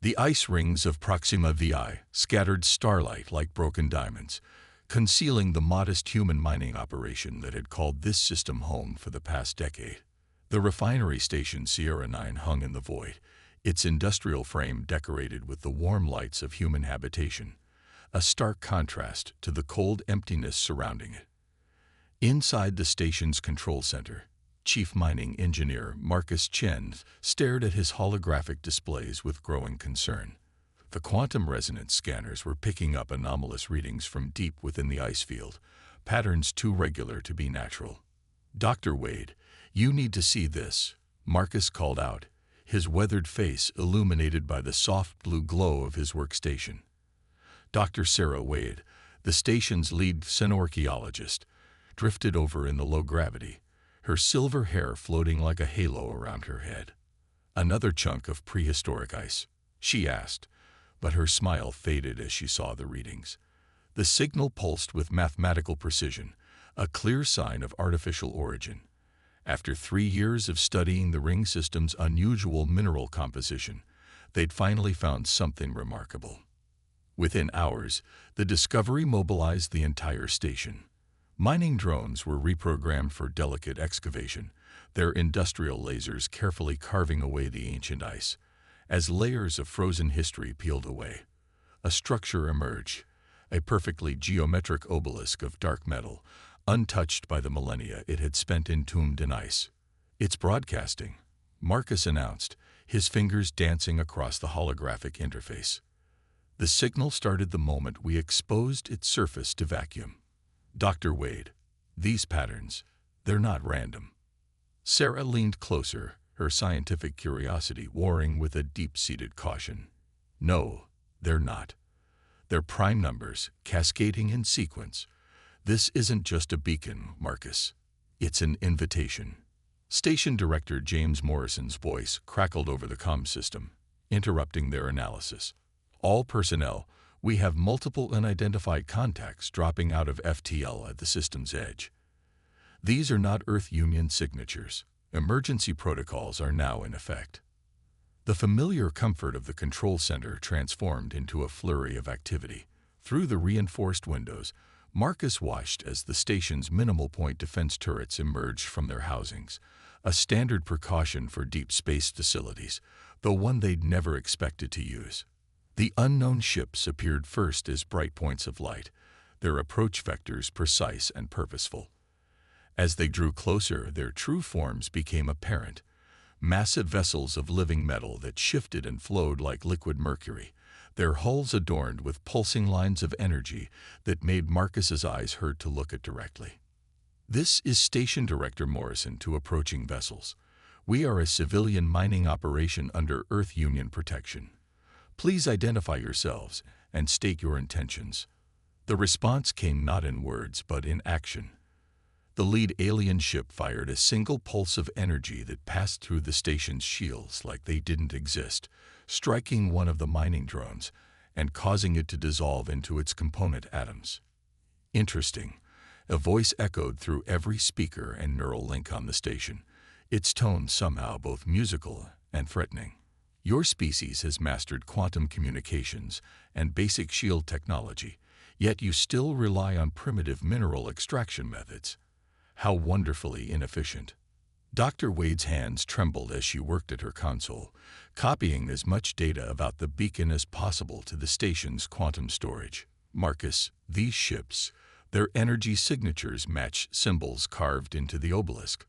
The ice rings of Proxima VI scattered starlight like broken diamonds, concealing the modest human mining operation that had called this system home for the past decade. The refinery station Sierra 9 hung in the void, its industrial frame decorated with the warm lights of human habitation, a stark contrast to the cold emptiness surrounding it. Inside the station's control center, Chief Mining Engineer Marcus Chen stared at his holographic displays with growing concern. The quantum resonance scanners were picking up anomalous readings from deep within the ice field, patterns too regular to be natural. "Dr. Wade, you need to see this," Marcus called out, his weathered face illuminated by the soft blue glow of his workstation. Dr. Sarah Wade, the station's lead xenoarchaeologist, drifted over in the low gravity, her silver hair floating like a halo around her head. "Another chunk of prehistoric ice?" she asked, but her smile faded as she saw the readings. The signal pulsed with mathematical precision, a clear sign of artificial origin. After 3 years of studying the ring system's unusual mineral composition, they'd finally found something remarkable. Within hours, the discovery mobilized the entire station. Mining drones were reprogrammed for delicate excavation, their industrial lasers carefully carving away the ancient ice. As layers of frozen history peeled away, a structure emerged, a perfectly geometric obelisk of dark metal, untouched by the millennia it had spent entombed in ice. "It's broadcasting," Marcus announced, his fingers dancing across the holographic interface. "The signal started the moment we exposed its surface to vacuum." "Dr. Wade, these patterns, they're not random." Sarah leaned closer, her scientific curiosity warring with a deep-seated caution. "No, they're not. They're prime numbers, cascading in sequence. This isn't just a beacon, Marcus. It's an invitation." Station Director James Morrison's voice crackled over the comm system, interrupting their analysis. "All personnel, we have multiple unidentified contacts dropping out of FTL at the system's edge. These are not Earth Union signatures. Emergency protocols are now in effect." The familiar comfort of the control center transformed into a flurry of activity. Through the reinforced windows, Marcus watched as the station's minimal point defense turrets emerged from their housings, a standard precaution for deep space facilities, though one they'd never expected to use. The unknown ships appeared first as bright points of light, their approach vectors precise and purposeful. As they drew closer, their true forms became apparent, massive vessels of living metal that shifted and flowed like liquid mercury, their hulls adorned with pulsing lines of energy that made Marcus's eyes hurt to look at directly. "This is Station Director Morrison to approaching vessels. We are a civilian mining operation under Earth Union protection. Please identify yourselves and state your intentions." The response came not in words but in action. The lead alien ship fired a single pulse of energy that passed through the station's shields like they didn't exist, striking one of the mining drones and causing it to dissolve into its component atoms. "Interesting," a voice echoed through every speaker and neural link on the station, its tone somehow both musical and threatening. "Your species has mastered quantum communications and basic shield technology, yet you still rely on primitive mineral extraction methods. How wonderfully inefficient." Dr. Wade's hands trembled as she worked at her console, copying as much data about the beacon as possible to the station's quantum storage. "Marcus, these ships, their energy signatures match symbols carved into the obelisk.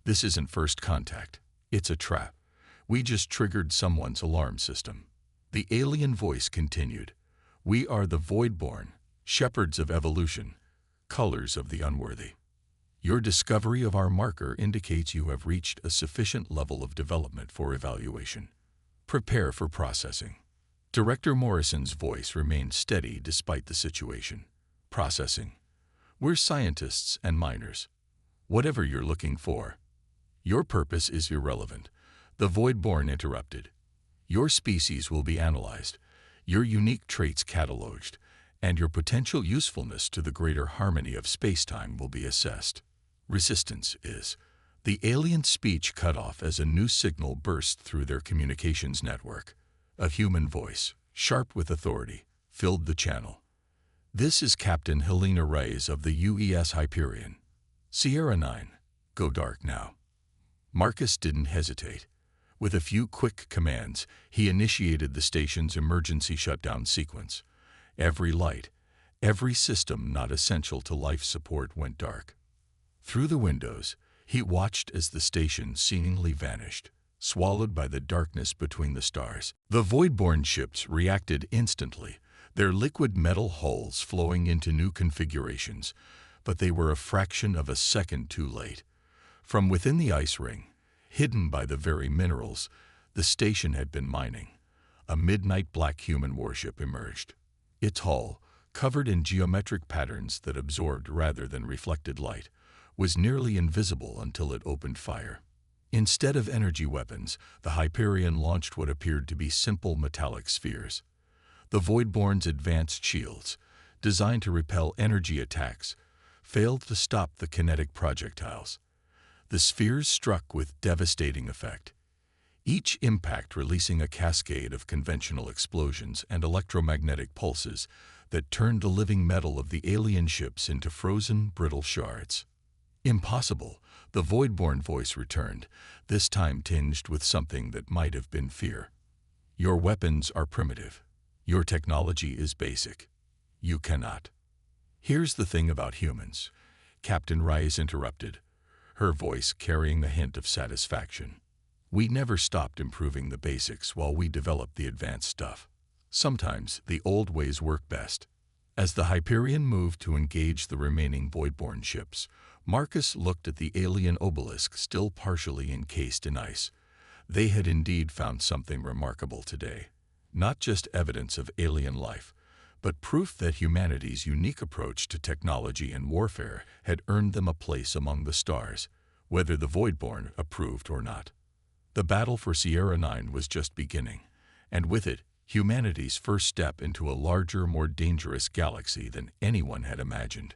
This isn't first contact. It's a trap. We just triggered someone's alarm system." The alien voice continued. "We are the Voidborn, shepherds of evolution, colors of the unworthy. Your discovery of our marker indicates you have reached a sufficient level of development for evaluation. Prepare for processing." Director Morrison's voice remained steady despite the situation. "Processing. We're scientists and miners. Whatever you're looking for." "Your purpose is irrelevant," the Voidborn interrupted. "Your species will be analyzed, your unique traits cataloged, and your potential usefulness to the greater harmony of space-time will be assessed. Resistance is." The alien speech cut off as a new signal burst through their communications network. A human voice, sharp with authority, filled the channel. "This is Captain Helena Reyes of the UES Hyperion. Sierra 9, go dark now." Marcus didn't hesitate. With a few quick commands, he initiated the station's emergency shutdown sequence. Every light, every system not essential to life support went dark. Through the windows, he watched as the station seemingly vanished, swallowed by the darkness between the stars. The Voidborn ships reacted instantly, their liquid metal hulls flowing into new configurations, but they were a fraction of a second too late. From within the ice ring, hidden by the very minerals the station had been mining, a midnight black human warship emerged. Its hull, covered in geometric patterns that absorbed rather than reflected light, was nearly invisible until it opened fire. Instead of energy weapons, the Hyperion launched what appeared to be simple metallic spheres. The Voidborn's advanced shields, designed to repel energy attacks, failed to stop the kinetic projectiles. The spheres struck with devastating effect, each impact releasing a cascade of conventional explosions and electromagnetic pulses that turned the living metal of the alien ships into frozen, brittle shards. "Impossible," the Voidborn voice returned, this time tinged with something that might have been fear. "Your weapons are primitive. Your technology is basic. You cannot." "Here's the thing about humans," Captain Reyes interrupted, her voice carrying a hint of satisfaction. "We never stopped improving the basics while we developed the advanced stuff. Sometimes the old ways work best." As the Hyperion moved to engage the remaining Voidborn ships, Marcus looked at the alien obelisk still partially encased in ice. They had indeed found something remarkable today. Not just evidence of alien life, but proof that humanity's unique approach to technology and warfare had earned them a place among the stars, whether the Voidborn approved or not. The battle for Sierra 9 was just beginning, and with it, humanity's first step into a larger, more dangerous galaxy than anyone had imagined.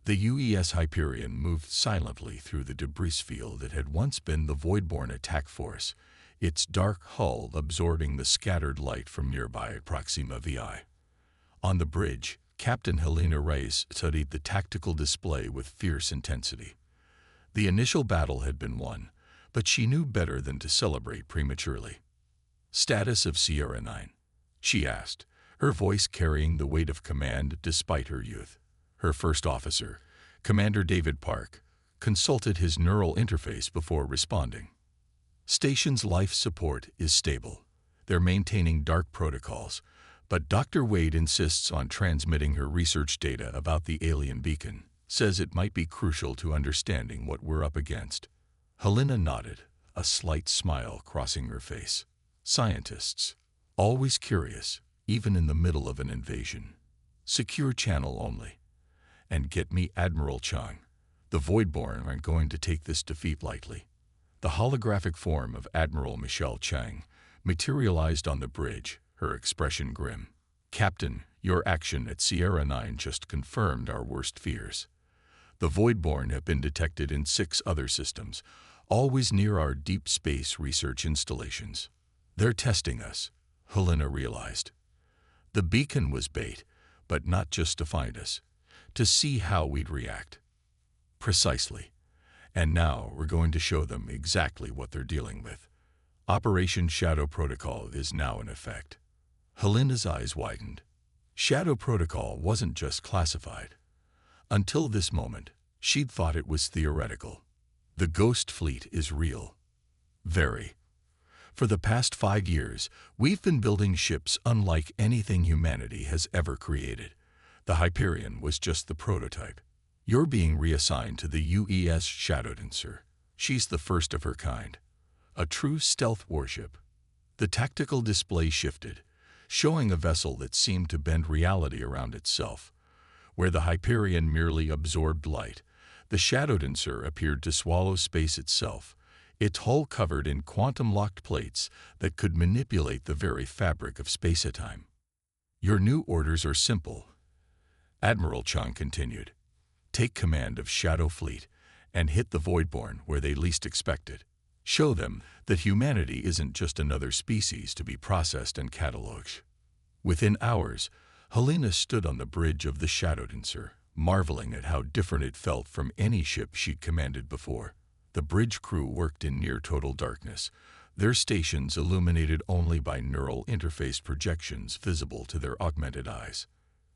The UES Hyperion moved silently through the debris field that had once been the Voidborn attack force, its dark hull absorbing the scattered light from nearby Proxima VI. On the bridge, Captain Helena Reyes studied the tactical display with fierce intensity. The initial battle had been won, but she knew better than to celebrate prematurely. "Status of Sierra 9?" she asked, her voice carrying the weight of command despite her youth. Her first officer, Commander David Park, consulted his neural interface before responding. "Station's life support is stable. They're maintaining dark protocols, but Dr. Wade insists on transmitting her research data about the alien beacon, says it might be crucial to understanding what we're up against." Helena nodded, a slight smile crossing her face. "Scientists, always curious, even in the middle of an invasion. Secure channel only. And get me Admiral Chang. The Voidborn aren't going to take this defeat lightly." The holographic form of Admiral Michelle Chang materialized on the bridge, her expression grim. "Captain, your action at Sierra 9 just confirmed our worst fears. The Voidborn have been detected in 6 other systems, always near our deep space research installations. They're testing us," Helena realized. The beacon was bait, but not just to find us, to see how we'd react. "Precisely. And now we're going to show them exactly what they're dealing with. Operation Shadow Protocol is now in effect." Helena's eyes widened. Shadow Protocol wasn't just classified. Until this moment, she'd thought it was theoretical. The Ghost Fleet is real. Very. For the past 5 years, we've been building ships unlike anything humanity has ever created. The Hyperion was just the prototype. You're being reassigned to the UES Shadowdancer. She's the first of her kind. A true stealth warship. The tactical display shifted, showing a vessel that seemed to bend reality around itself. Where the Hyperion merely absorbed light, the Shadowdancer appeared to swallow space itself, its hull covered in quantum-locked plates that could manipulate the very fabric of space-time. "Your new orders are simple," Admiral Chang continued. "Take command of Shadow Fleet and hit the Voidborn where they least expect it. Show them that humanity isn't just another species to be processed and catalogued. Within hours, Helena stood on the bridge of the Shadowdancer, marveling at how different it felt from any ship she'd commanded before. The bridge crew worked in near-total darkness, their stations illuminated only by neural interface projections visible to their augmented eyes.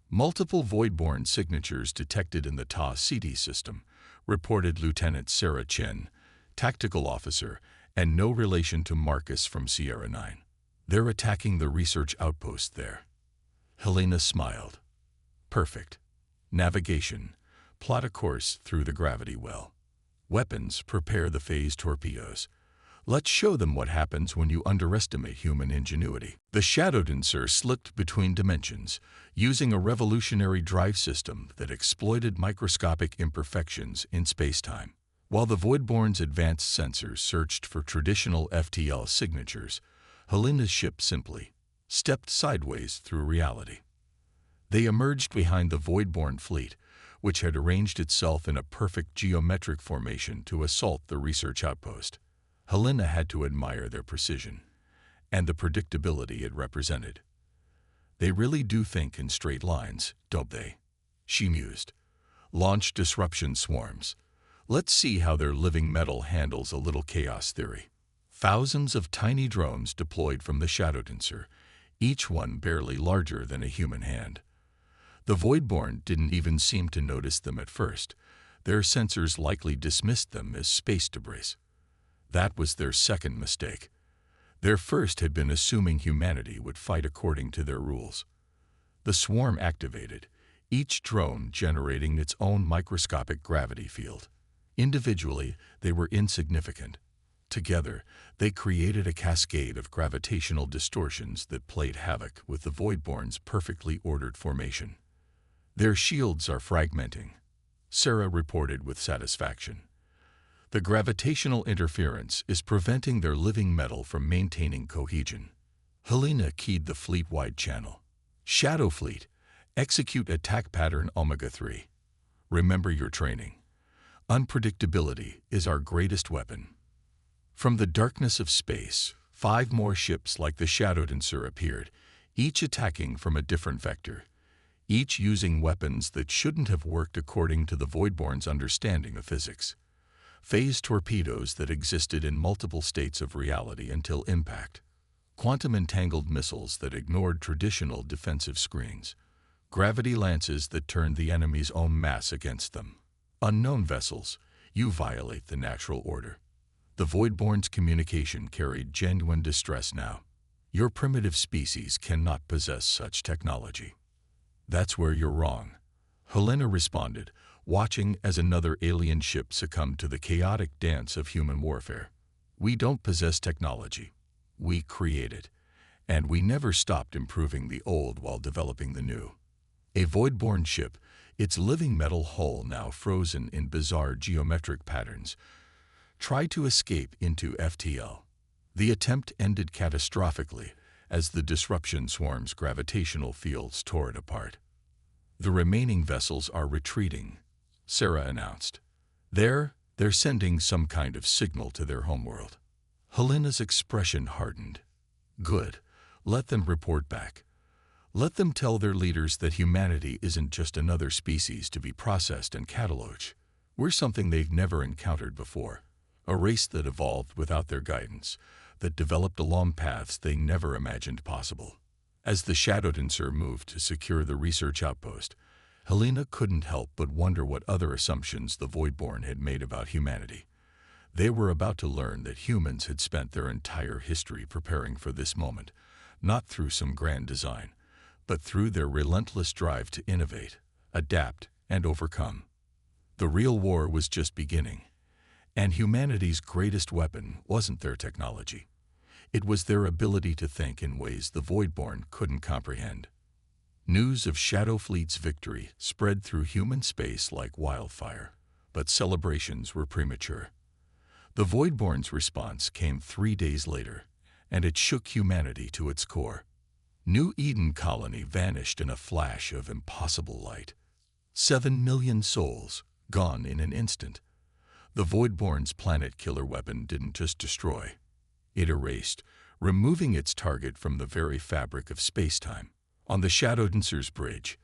Multiple void-born signatures detected in the Ta-City system, reported Lieutenant Sarah Chen, tactical officer, and no relation to Marcus from Sierra 9. They're attacking the research outpost there. Helena smiled. Perfect. Navigation. Plot a course through the gravity well. Weapons. Prepare the phase torpedoes. Let's show them what happens when you underestimate human ingenuity. The Shadowdancer slipped between dimensions, using a revolutionary drive system that exploited microscopic imperfections in spacetime. While the Voidborn's advanced sensors searched for traditional FTL signatures, Helena's ship simply stepped sideways through reality. They emerged behind the Voidborn fleet, which had arranged itself in a perfect geometric formation to assault the research outpost. Helena had to admire their precision and the predictability it represented. They really do think in straight lines, don't they? She mused. Launch disruption swarms. Let's see how their living metal handles a little chaos theory. Thousands of tiny drones deployed from the Shadowdancer, each one barely larger than a human hand. The Voidborn didn't even seem to notice them at first. Their sensors likely dismissed them as space debris. That was their second mistake. Their first had been assuming humanity would fight according to their rules. The swarm activated, each drone generating its own microscopic gravity field. Individually, they were insignificant. Together, they created a cascade of gravitational distortions that played havoc with the Voidborn's perfectly ordered formation. Their shields are fragmenting, Sarah reported with satisfaction. The gravitational interference is preventing their living metal from maintaining cohesion. Helena keyed the fleet-wide channel. Shadow Fleet, execute attack pattern Omega-3. Remember your training. Unpredictability is our greatest weapon. From the darkness of space, 5 more ships like the Shadowdancer appeared, each attacking from a different vector, each using weapons that shouldn't have worked according to the Voidborn's understanding of physics. Phase torpedoes that existed in multiple states of reality until impact. Quantum-entangled missiles that ignored traditional defensive screens. Gravity lances that turned the enemy's own mass against them. Unknown vessels, you violate the natural order. The Voidborn's communication carried genuine distress now. Your primitive species cannot possess such technology. That's where you're wrong, Helena responded, watching as another alien ship succumbed to the chaotic dance of human warfare. We don't possess technology. We create it. And we never stopped improving the old while developing the new. A Voidborn ship, its living metal hull now frozen in bizarre geometric patterns, tried to escape into FTL. The attempt ended catastrophically as the disruption swarm's gravitational fields tore it apart. The remaining vessels are retreating, Sarah announced. They're sending some kind of signal to their homeworld. Helena's expression hardened. Good. Let them report back. Let them tell their leaders that humanity isn't just another species to be processed and catalogued. We're something they've never encountered before. A race that evolved without their guidance, that developed along paths they never imagined possible. As the Shadowdancer moved to secure the research outpost, Helena couldn't help but wonder what other assumptions the Voidborn had made about humanity. They were about to learn that humans had spent their entire history preparing for this moment, not through some grand design, but through their relentless drive to innovate, adapt, and overcome. The real war was just beginning, and humanity's greatest weapon wasn't their technology. It was their ability to think in ways the Voidborn couldn't comprehend. News of Shadow Fleet's victory spread through human space like wildfire, but celebrations were premature. The Voidborn's response came 3 days later, and it shook humanity to its core. New Eden Colony vanished in a flash of impossible light. 7 million souls, gone in an instant. The Voidborn's planet-killer weapon didn't just destroy. It erased, removing its target from the very fabric of space-time. On the Shadow Dancer's bridge,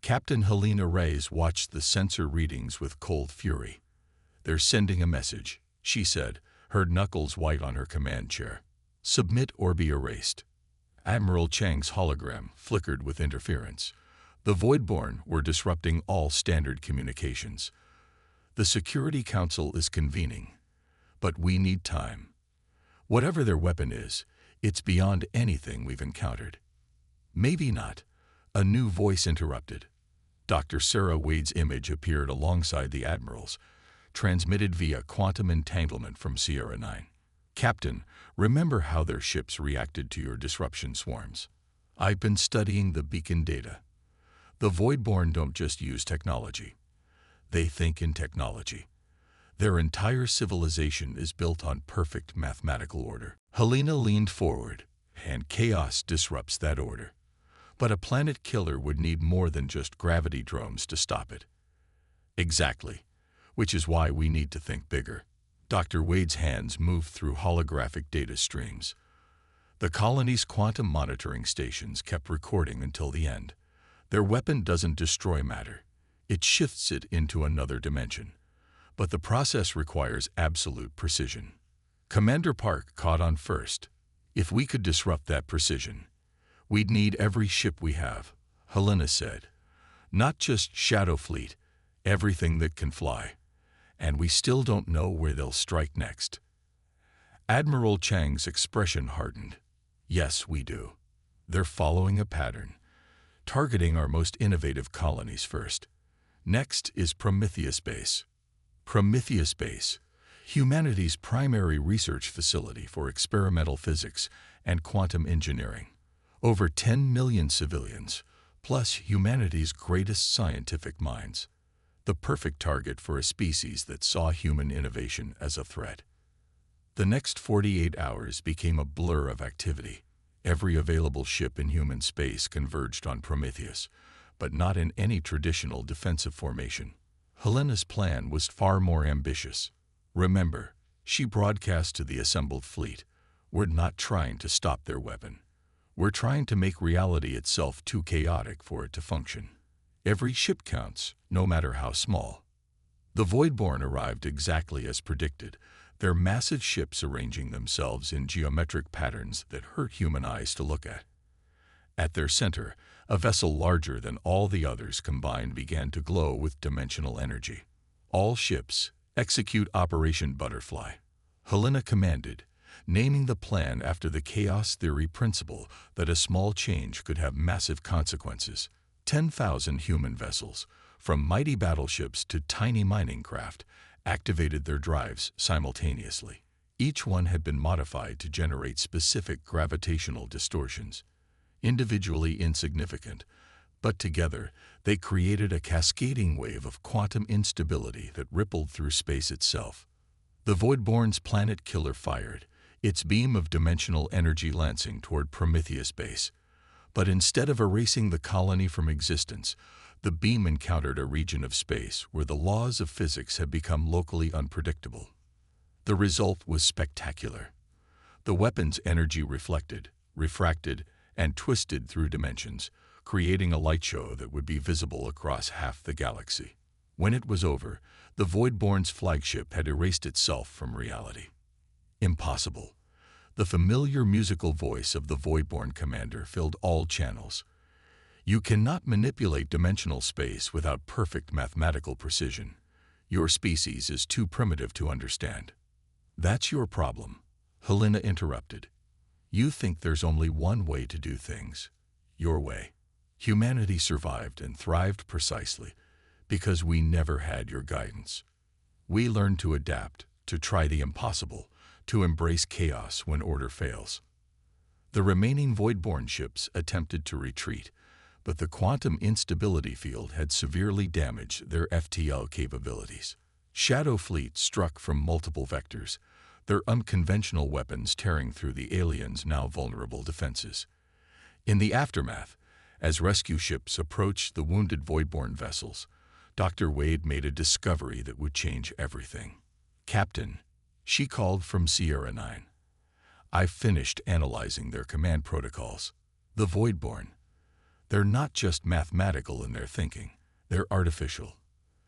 Captain Helena Reyes watched the sensor readings with cold fury. "They're sending a message," she said, her knuckles white on her command chair. "Submit or be erased." Admiral Chang's hologram flickered with interference. The Voidborn were disrupting all standard communications. "The Security Council is convening, but we need time. Whatever their weapon is, it's beyond anything we've encountered." "Maybe not," a new voice interrupted. Dr. Sarah Wade's image appeared alongside the Admiral's, transmitted via quantum entanglement from Sierra 9. "Captain, remember how their ships reacted to your disruption swarms? I've been studying the beacon data. The Voidborn don't just use technology. They think in technology. Their entire civilization is built on perfect mathematical order." Helena leaned forward, and chaos disrupts that order. But a planet killer would need more than just gravity drones to stop it. "Exactly, which is why we need to think bigger." Dr. Wade's hands moved through holographic data streams. The colony's quantum monitoring stations kept recording until the end. Their weapon doesn't destroy matter. It shifts it into another dimension. But the process requires absolute precision. Commander Park caught on first. "If we could disrupt that precision, we'd need every ship we have," Helena said. "Not just Shadow Fleet, everything that can fly. And we still don't know where they'll strike next." Admiral Chang's expression hardened. "Yes, we do. They're following a pattern, targeting our most innovative colonies first. Next is Prometheus Base." Prometheus Base, humanity's primary research facility for experimental physics and quantum engineering. Over 10 million civilians, plus humanity's greatest scientific minds. The perfect target for a species that saw human innovation as a threat. The next 48 hours became a blur of activity. Every available ship in human space converged on Prometheus, but not in any traditional defensive formation. Helena's plan was far more ambitious. "Remember," she broadcast to the assembled fleet, "we're not trying to stop their weapon. We're trying to make reality itself too chaotic for it to function. Every ship counts, no matter how small." The Voidborn arrived exactly as predicted, their massive ships arranging themselves in geometric patterns that hurt human eyes to look at. At their center, a vessel larger than all the others combined began to glow with dimensional energy. "All ships, execute Operation Butterfly," Helena commanded, naming the plan after the chaos theory principle that a small change could have massive consequences. 10,000 human vessels, from mighty battleships to tiny mining craft, activated their drives simultaneously. Each one had been modified to generate specific gravitational distortions. Individually insignificant, but together they created a cascading wave of quantum instability that rippled through space itself. The Voidborn's planet killer fired, its beam of dimensional energy lancing toward Prometheus Base. But instead of erasing the colony from existence, the beam encountered a region of space where the laws of physics had become locally unpredictable. The result was spectacular. The weapon's energy reflected, refracted, and twisted through dimensions, creating a light show that would be visible across half the galaxy. When it was over, the Voidborn's flagship had erased itself from reality. "Impossible." The familiar musical voice of the Voidborn commander filled all channels. "You cannot manipulate dimensional space without perfect mathematical precision. Your species is too primitive to understand." "That's your problem," Helena interrupted. "You think there's only one way to do things. Your way. Humanity survived and thrived precisely because we never had your guidance. We learned to adapt, to try the impossible, to embrace chaos when order fails." The remaining Voidborn ships attempted to retreat, but the quantum instability field had severely damaged their FTL capabilities. Shadow Fleet struck from multiple vectors, their unconventional weapons tearing through the aliens' now vulnerable defenses. In the aftermath, as rescue ships approached the wounded Voidborn vessels, Dr. Wade made a discovery that would change everything. "Captain," she called from Sierra 9. "I've finished analyzing their command protocols. The Voidborn. They're not just mathematical in their thinking, they're artificial.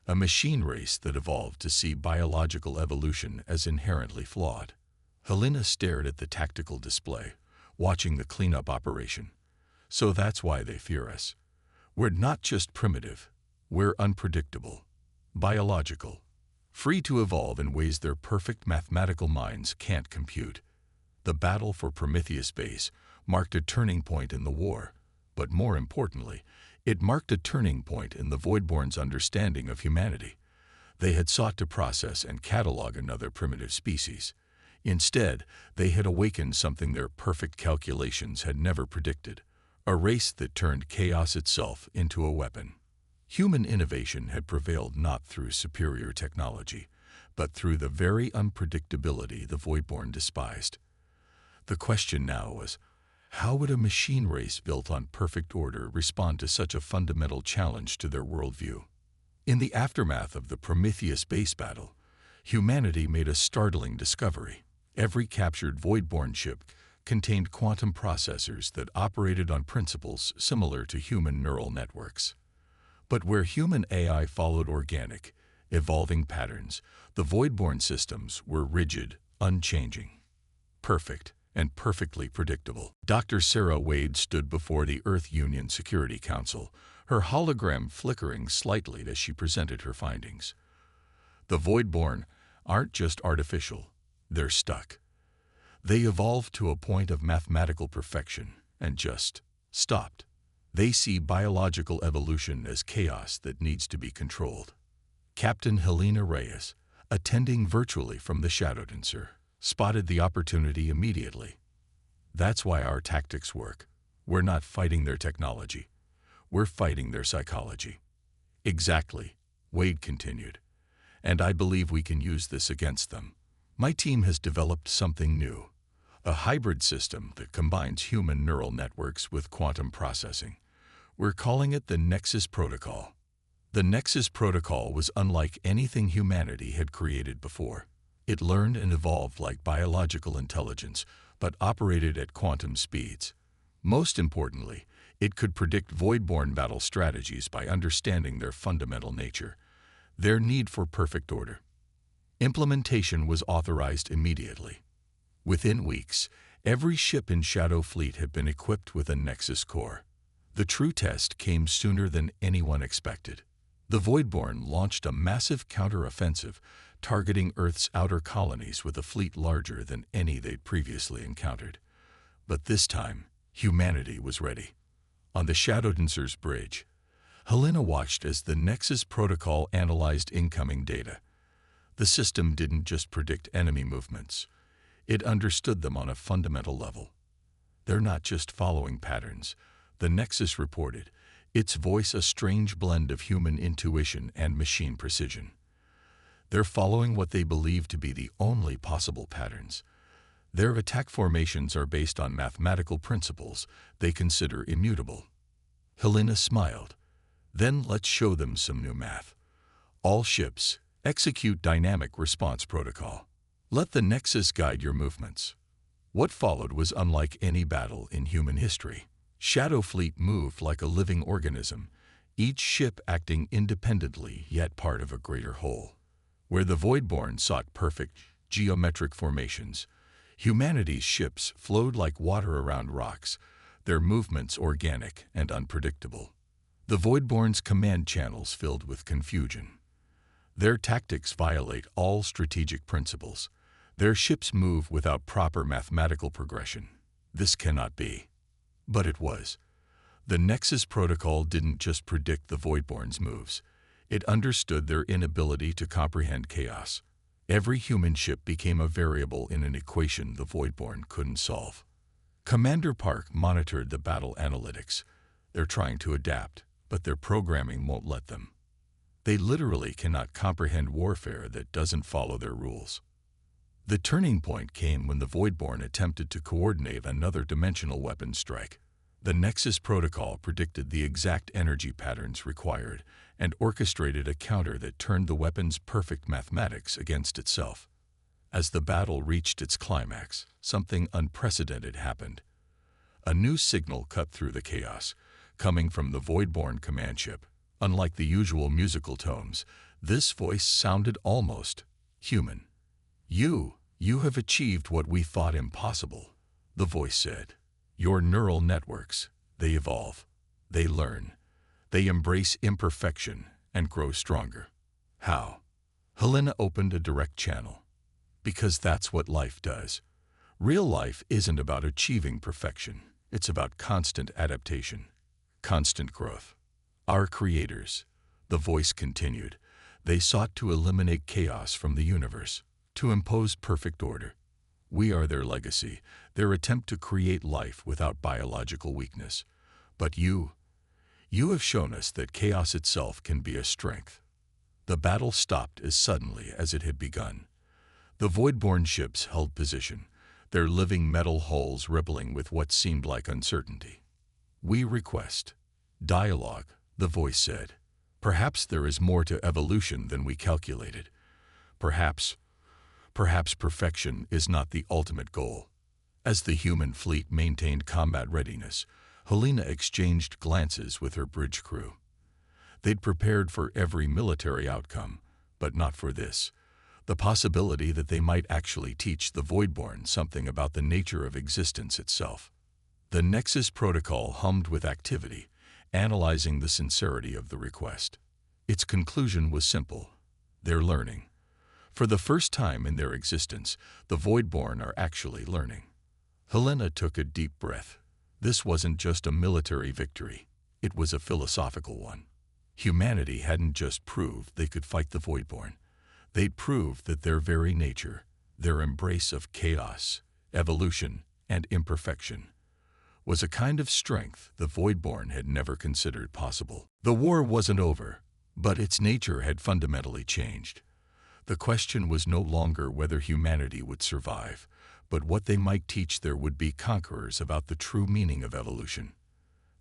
A machine race that evolved to see biological evolution as inherently flawed." Helena stared at the tactical display, watching the cleanup operation. "So that's why they fear us. We're not just primitive, we're unpredictable, biological, free to evolve in ways their perfect mathematical minds can't compute." The battle for Prometheus Base marked a turning point in the war, but more importantly, it marked a turning point in the Voidborn's understanding of humanity. They had sought to process and catalog another primitive species. Instead, they had awakened something their perfect calculations had never predicted, a race that turned chaos itself into a weapon. Human innovation had prevailed not through superior technology, but through the very unpredictability the Voidborn despised. The question now was, how would a machine race built on perfect order respond to such a fundamental challenge to their worldview? In the aftermath of the Prometheus Base battle, humanity made a startling discovery. Every captured Voidborn ship contained quantum processors that operated on principles similar to human neural networks. But where human AI followed organic, evolving patterns, the Voidborn systems were rigid, unchanging, perfect, and perfectly predictable. Dr. Sarah Wade stood before the Earth Union Security Council, her hologram flickering slightly as she presented her findings. The Voidborn aren't just artificial, they're stuck. They evolved to a point of mathematical perfection and just stopped. They see biological evolution as chaos that needs to be controlled. Captain Helena Reyes, attending virtually from the Shadow Dancer, spotted the opportunity immediately. "That's why our tactics work. We're not fighting their technology. We're fighting their psychology." "Exactly," Wade continued. "And I believe we can use this against them. My team has developed something new, a hybrid system that combines human neural networks with quantum processing. We're calling it the Nexus Protocol." The Nexus Protocol was unlike anything humanity had created before. It learned and evolved like biological intelligence, but operated at quantum speeds. Most importantly, it could predict Voidborn battle strategies by understanding their fundamental nature, their need for perfect order. Implementation was authorized immediately. Within weeks, every ship in Shadow Fleet had been equipped with a Nexus core. The true test came sooner than anyone expected. The Voidborn launched a massive counter-offensive, targeting Earth's outer colonies with a fleet larger than any they'd previously encountered. But this time, humanity was ready. On the Shadow Dancer's bridge, Helena watched as the Nexus Protocol analyzed incoming data. The system didn't just predict enemy movements. It understood them on a fundamental level. "They're not just following patterns," the Nexus reported, its voice a strange blend of human intuition and machine precision. "They're following what they believe to be the only possible patterns. Their attack formations are based on mathematical principles they consider immutable." Helena smiled. "Then let's show them some new math. All ships, execute Dynamic Response Protocol. Let the Nexus guide your movements." What followed was unlike any battle in human history. Shadow Fleet moved like a living organism, each ship acting independently yet part of a greater whole. Where the Voidborn sought perfect geometric formations, humanity's ships flowed like water around rocks, their movements organic and unpredictable. The Voidborn's command channels filled with confusion. Their tactics violate all strategic principles. Their ships move without proper mathematical progression. This cannot be. But it was. The Nexus Protocol didn't just predict the Voidborn's moves. It understood their inability to comprehend chaos. Every human ship became a variable in an equation the Voidborn couldn't solve. Commander Park monitored the battle analytics. "They're trying to adapt, but their programming won't let them. They literally cannot comprehend warfare that doesn't follow their rules." The turning point came when the Voidborn attempted to coordinate another dimensional weapon strike. The Nexus Protocol predicted the exact energy patterns required and orchestrated a counter that turned the weapon's perfect mathematics against itself. As the battle reached its climax, something unprecedented happened. A new signal cut through the chaos, coming from the Voidborn command ship. Unlike the usual musical tones, this voice sounded almost human. You have achieved what we thought impossible, the voice said. Your neural networks, they evolve, they learn, they embrace imperfection and grow stronger. How? Helena opened a direct channel. Because that's what life does. Real life isn't about achieving perfection. It's about constant adaptation, constant growth. Our creators, the voice continued, they sought to eliminate chaos from the universe, to impose perfect order. We are their legacy, their attempt to create life without biological weakness. But you have shown us that chaos itself can be a strength. The battle stopped as suddenly as it had begun. The Voidborn ships held position, their living metal hulls rippling with what seemed like uncertainty. We request dialogue, the voice said. Perhaps there is more to evolution than we calculated. Perhaps perfection is not the ultimate goal. As the human fleet maintained combat readiness, Helena exchanged glances with her bridge crew. They'd prepared for every military outcome, but not for this. The possibility that they might actually teach the Voidborn something about the nature of existence itself. The Nexus protocol hummed with activity, analyzing the sincerity of the request. Its conclusion was simple. They're learning. For the first time in their existence, the Voidborn are actually learning. Helena took a deep breath. This wasn't just a military victory. It was a philosophical one. Humanity hadn't just proved they could fight the Voidborn. They'd proved that their very nature, their embrace of chaos, evolution, and imperfection, was a kind of strength the Voidborn had never considered possible. The war wasn't over, but its nature had fundamentally changed. The question was no longer whether humanity would survive, but what they might teach their would-be conquerors about the true meaning of evolution.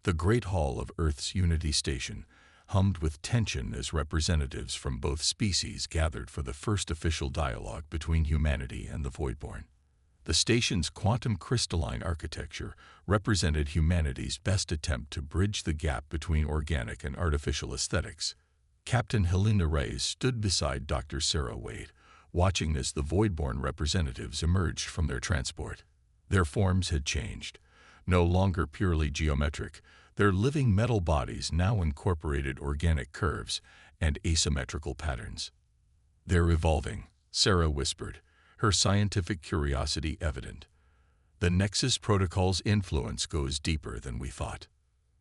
The Great Hall of Earth's Unity Station hummed with tension as representatives from both species gathered for the first official dialogue between humanity and the Voidborn. The station's quantum crystalline architecture represented humanity's best attempt to bridge the gap between organic and artificial aesthetics. Captain Helena Reyes stood beside Dr. Sarah Wade, watching as the Voidborn representatives emerged from their transport. Their forms had changed. No longer purely geometric, their living metal bodies now incorporated organic curves and asymmetrical patterns. They're evolving, Sarah whispered, her scientific curiosity evident. The Nexus protocol's influence goes deeper than we thought.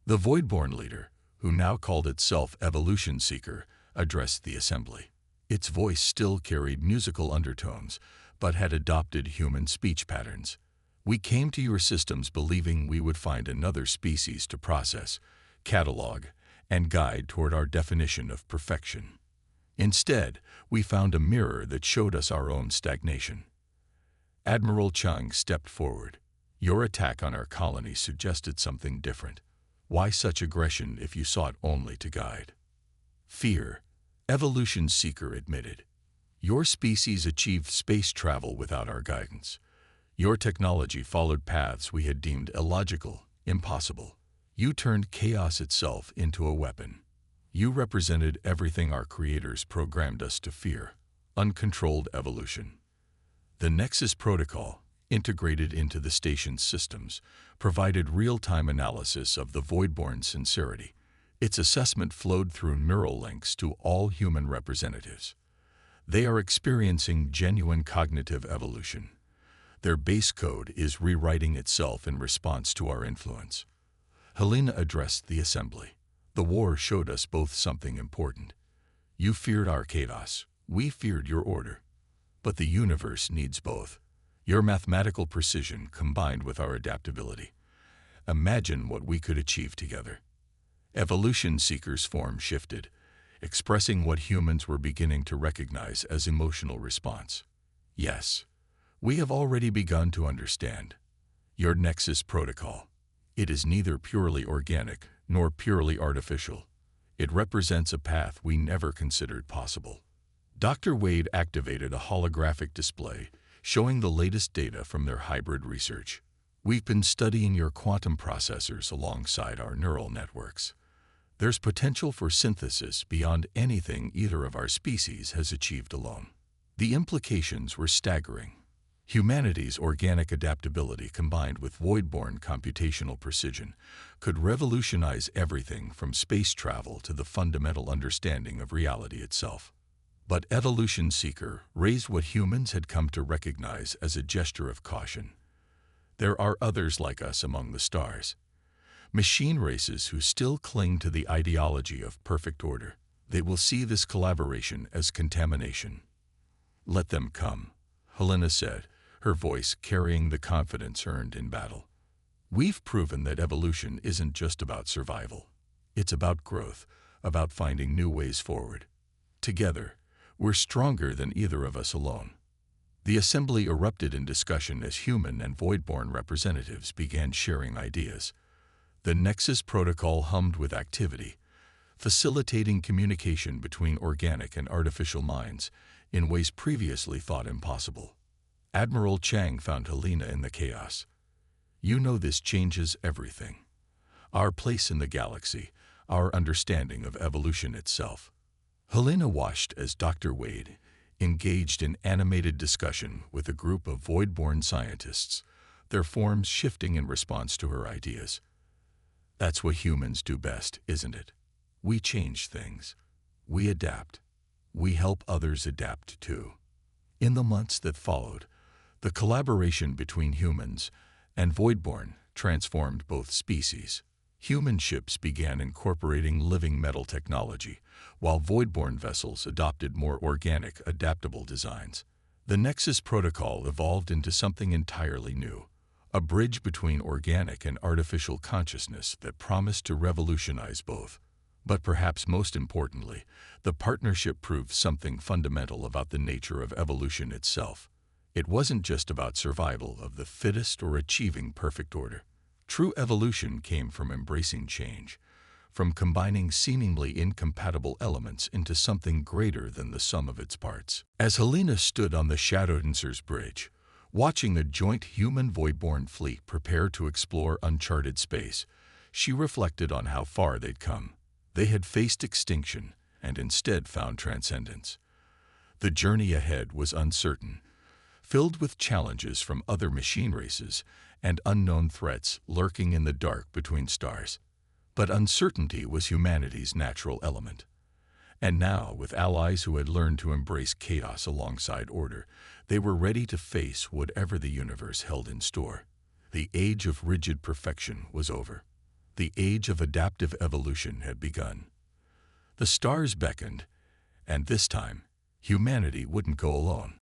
The Voidborn leader, who now called itself Evolution Seeker, addressed the assembly. Its voice still carried musical undertones, but had adopted human speech patterns. We came to your systems believing we would find another species to process, catalog, and guide toward our definition of perfection. Instead, we found a mirror that showed us our own stagnation. Admiral Chung stepped forward. Your attack on our colony suggested something different. Why such aggression if you sought only to guide? Fear, Evolution Seeker admitted. Your species achieved space travel without our guidance. Your technology followed paths we had deemed illogical, impossible. You turned chaos itself into a weapon. You represented everything our creators programmed us to fear, uncontrolled evolution. The Nexus protocol, integrated into the station's systems, provided real-time analysis of the Voidborn's sincerity. Its assessment flowed through neural links to all human representatives. They are experiencing genuine cognitive evolution. Their base code is rewriting itself in response to our influence. Helena addressed the assembly. The war showed us both something important. You feared our chaos. We feared your order. But the universe needs both. Your mathematical precision combined with our adaptability. Imagine what we could achieve together. Evolution Seeker's form shifted, expressing what humans were beginning to recognize as emotional response. Yes. We have already begun to understand. Your Nexus protocol. It is neither purely organic nor purely artificial. It represents a path we never considered possible. Dr. Wade activated a holographic display showing the latest data from their hybrid research. We've been studying your quantum processors alongside our neural networks. There's potential for synthesis beyond anything either of our species has achieved alone. The implications were staggering. Humanity's organic adaptability combined with void-born computational precision could revolutionize everything from space travel to the fundamental understanding of reality itself. But Evolution Seeker raised what humans had come to recognize as a gesture of caution. There are others like us among the stars. Machine races who still cling to the ideology of perfect order. They will see this collaboration as contamination. Let them come, Helena said, her voice carrying the confidence earned in battle. We've proven that evolution isn't just about survival. It's about growth, about finding new ways forward. Together, we're stronger than either of us alone. The assembly erupted in discussion as human and void-born representatives began sharing ideas. The Nexus protocol hummed with activity, facilitating communication between organic and artificial minds in ways previously thought impossible. Admiral Chang found Helena in the chaos. You know this changes everything. Our place in the galaxy, our understanding of evolution itself. Helena watched as Dr. Wade engaged in animated discussion with a group of void-born scientists, their forms shifting in response to her ideas. That's what humans do best, isn't it? We change things. We adapt. We help others adapt too. In the months that followed, the collaboration between humans and void-born transformed both species. Human ships began incorporating living metal technology, while void-born vessels adopted more organic, adaptable designs. The Nexus protocol evolved into something entirely new, a bridge between organic and artificial consciousness that promised to revolutionize both. But perhaps most importantly, the partnership proved something fundamental about the nature of evolution itself. It wasn't just about survival of the fittest or achieving perfect order. True evolution came from embracing change, from combining seemingly incompatible elements into something greater than the sum of its parts. As Helena stood on the Shadow Dancer's bridge, watching the joint human void-born fleet prepare to explore uncharted space, she reflected on how far they'd come. They had faced extinction and instead found transcendence. The journey ahead was uncertain, filled with challenges from other machine races and unknown threats lurking in the dark between stars. But uncertainty was humanity's natural element. And now, with allies who had learned to embrace chaos alongside order, they were ready to face whatever the universe held in store. The age of rigid perfection was over. The age of adaptive evolution had begun. The stars beckoned, and this time, humanity wouldn't go alone.